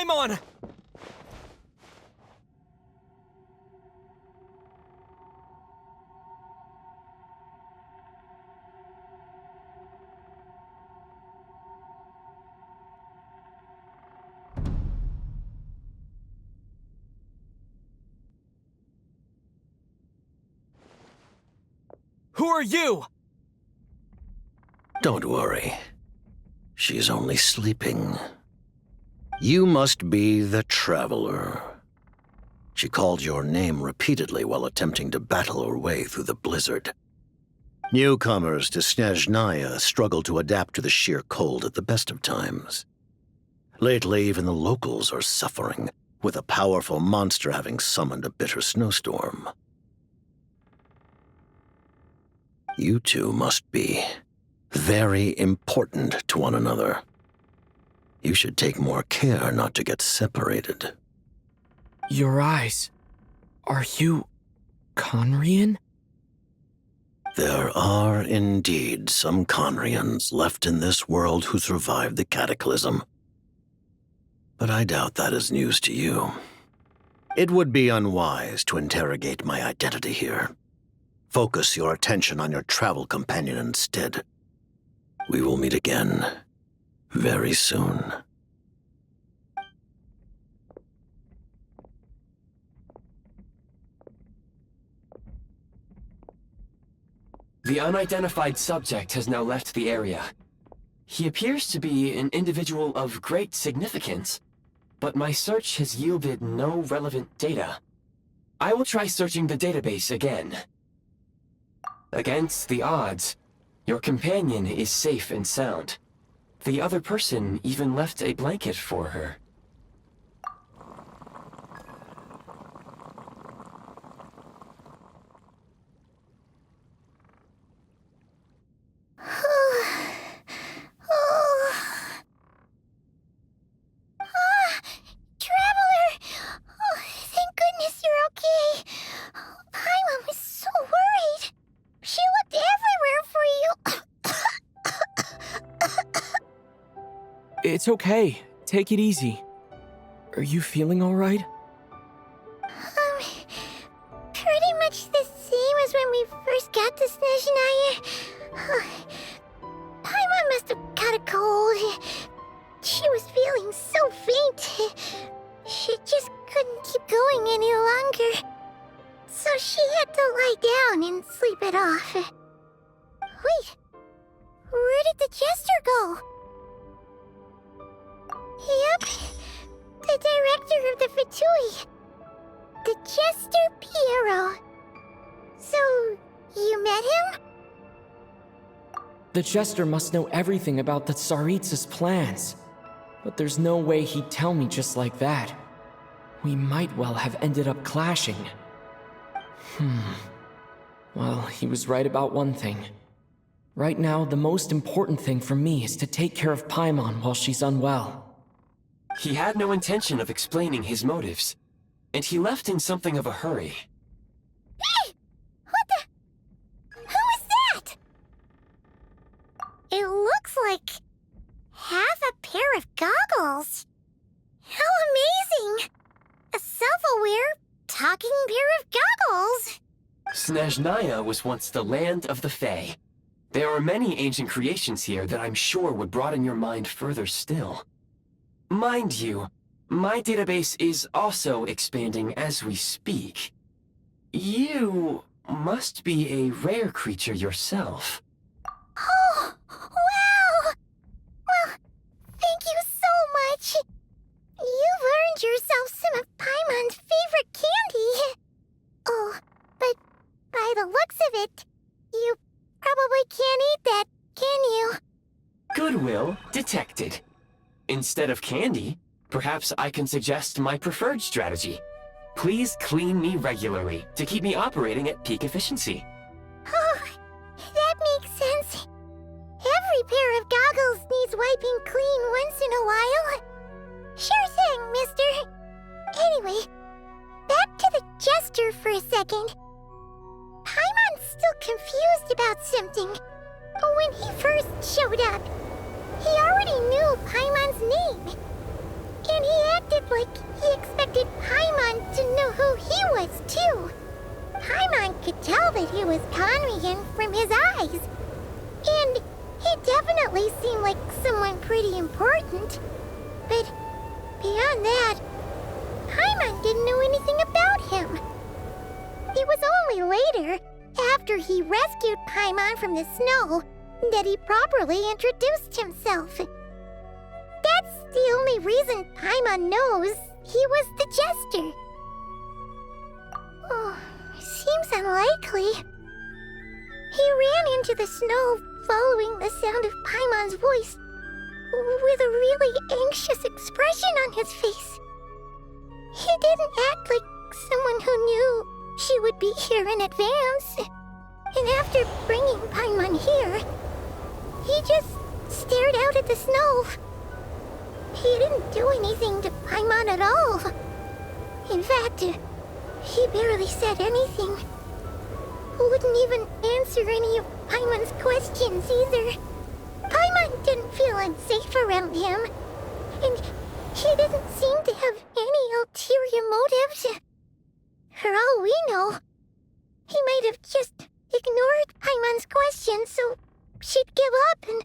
paimon! Who are you? Don't worry. She's only sleeping. You must be the Traveler. She called your name repeatedly while attempting to battle her way through the blizzard. Newcomers to Snezhnaya struggle to adapt to the sheer cold at the best of times. Lately, even the locals are suffering, with a powerful monster having summoned a bitter snowstorm. You two must be very important to one another. You should take more care not to get separated. Your eyes. Are you Conrian? There are indeed some Conrians left in this world who survived the cataclysm. But I doubt that is news to you. It would be unwise to interrogate my identity here. Focus your attention on your travel companion instead. We will meet again very soon. The unidentified subject has now left the area. He appears to be an individual of great significance, but my search has yielded no relevant data. I will try searching the database again. Against the odds, your companion is safe and sound. The other person even left a blanket for her. It's okay. Take it easy. Are you feeling all right? Pretty much the same as when we first got to Snezhnaya. Paimon must have caught a cold. She was feeling so faint. She just couldn't keep going any longer. So she had to lie down and sleep it off. Wait, where did the Jester go? Yep, the director of the Fatui. The Jester Pierro. So, you met him? The Jester must know everything about the tsaritsa's plans. But there's no way he'd tell me just like that. We might well have ended up clashing. Well, he was right about one thing. Right now, the most important thing for me is to take care of Paimon while she's unwell. He had no intention of explaining his motives, and he left in something of a hurry. Hey! What the? Who is that? It looks like half a pair of goggles. How amazing! A self-aware, talking pair of goggles. Snezhnaya was once the land of the Fae. There are many ancient creations here that I'm sure would broaden your mind further still. Mind you, my database is also expanding as we speak. You must be a rare creature yourself. Oh, wow! Well, thank you so much. You've earned yourself some of Paimon's favorite candy. Oh, but by the looks of it, you probably can't eat that, can you? Goodwill detected. Instead of candy, perhaps I can suggest my preferred strategy. Please clean me regularly to keep me operating at peak efficiency. Oh, that makes sense. Every pair of goggles needs wiping clean once in a while. Sure thing, mister. Anyway, back to the Jester for a second. Paimon's still confused about something. When he first showed up, he already knew Paimon's name. And he acted like he expected Paimon to know who he was, too. Paimon could tell that he was Conrian from his eyes. And he definitely seemed like someone pretty important. But beyond that, Paimon didn't know anything about him. It was only later, after he rescued Paimon from the snow, that he properly introduced himself. That's the only reason Paimon knows he was the Jester. Oh, seems unlikely. He ran into the snow following the sound of Paimon's voice, with a really anxious expression on his face. He didn't act like someone who knew she would be here in advance. And after bringing Paimon here, he just stared out at the snow. He didn't do anything to Paimon at all. In fact, he barely said anything. Wouldn't even answer any of Paimon's questions either. Paimon didn't feel unsafe around him, and he didn't seem to have any ulterior motives. For all we know, he might have just ignored Paimon's questions so she'd give up and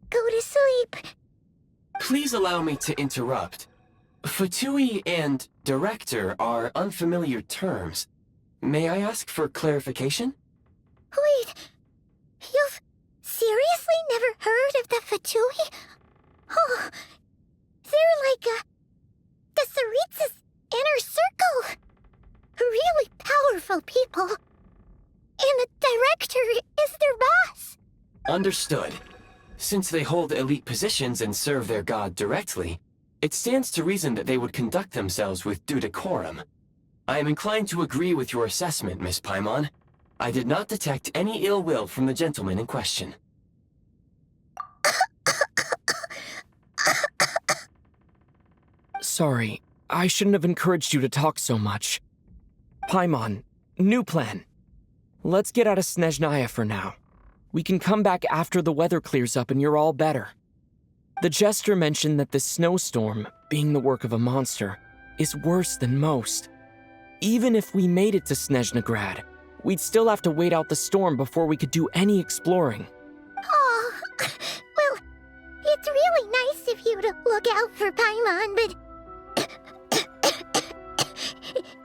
go to sleep. Please allow me to interrupt. Fatui and director are unfamiliar terms. May I ask for clarification? Wait, you've seriously never heard of the Fatui? Oh, they're like the Tsaritsa's inner circle. Really powerful people. And the director is their boss. Understood. Since they hold elite positions and serve their god directly, it stands to reason that they would conduct themselves with due decorum. I am inclined to agree with your assessment, Miss Paimon. I did not detect any ill will from the gentleman in question. Sorry, I shouldn't have encouraged you to talk so much. Paimon, new plan. Let's get out of Snezhnaya for now. We can come back after the weather clears up and you're all better. The Jester mentioned that this snowstorm, being the work of a monster, is worse than most. Even if we made it to Snezhnagrad, we'd still have to wait out the storm before we could do any exploring. Oh, well, it's really nice of you to look out for Paimon, but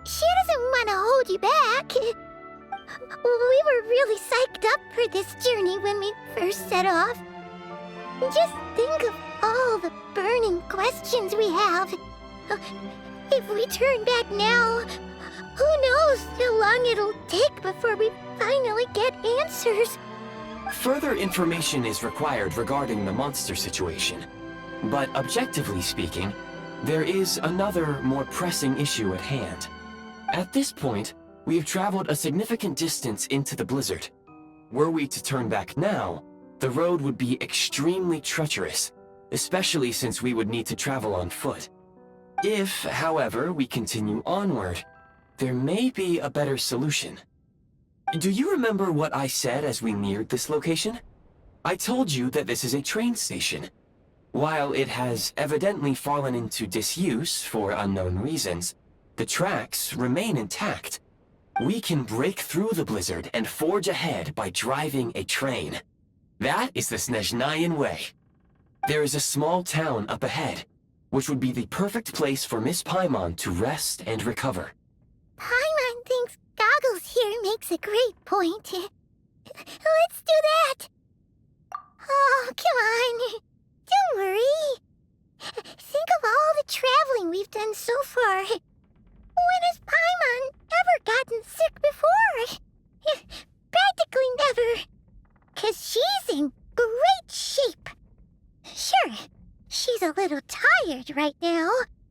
she doesn't want to hold you back. We were really psyched up for this journey when we first set off. Just think of all the burning questions we have. If we turn back now, who knows how long it'll take before we finally get answers. Further information is required regarding the monster situation. But objectively speaking, there is another, more pressing issue at hand. At this point, we have traveled a significant distance into the blizzard. Were we to turn back now, the road would be extremely treacherous, especially since we would need to travel on foot. If, however, we continue onward, there may be a better solution. Do you remember what I said as we neared this location? I told you that this is a train station. While it has evidently fallen into disuse for unknown reasons, the tracks remain intact. We can break through the blizzard and forge ahead by driving a train. That is the Snezhnayan way. There is a small town up ahead, which would be the perfect place for Miss Paimon to rest and recover. Paimon thinks Goggles here makes a great point. Let's do that. Oh, come on. Don't worry. Think of all the traveling we've done so far. When has Paimon ever gotten sick before? Practically never. 'Cause she's in great shape. Sure, she's a little tired right now,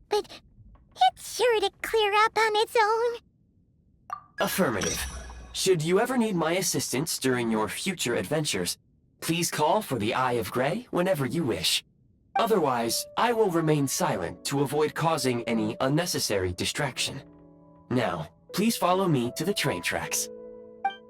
but it's sure to clear up on its own. Affirmative. Should you ever need my assistance during your future adventures, please call for the Eye of Graeae whenever you wish. Otherwise, I will remain silent to avoid causing any unnecessary distraction. Now, please follow me to the train tracks.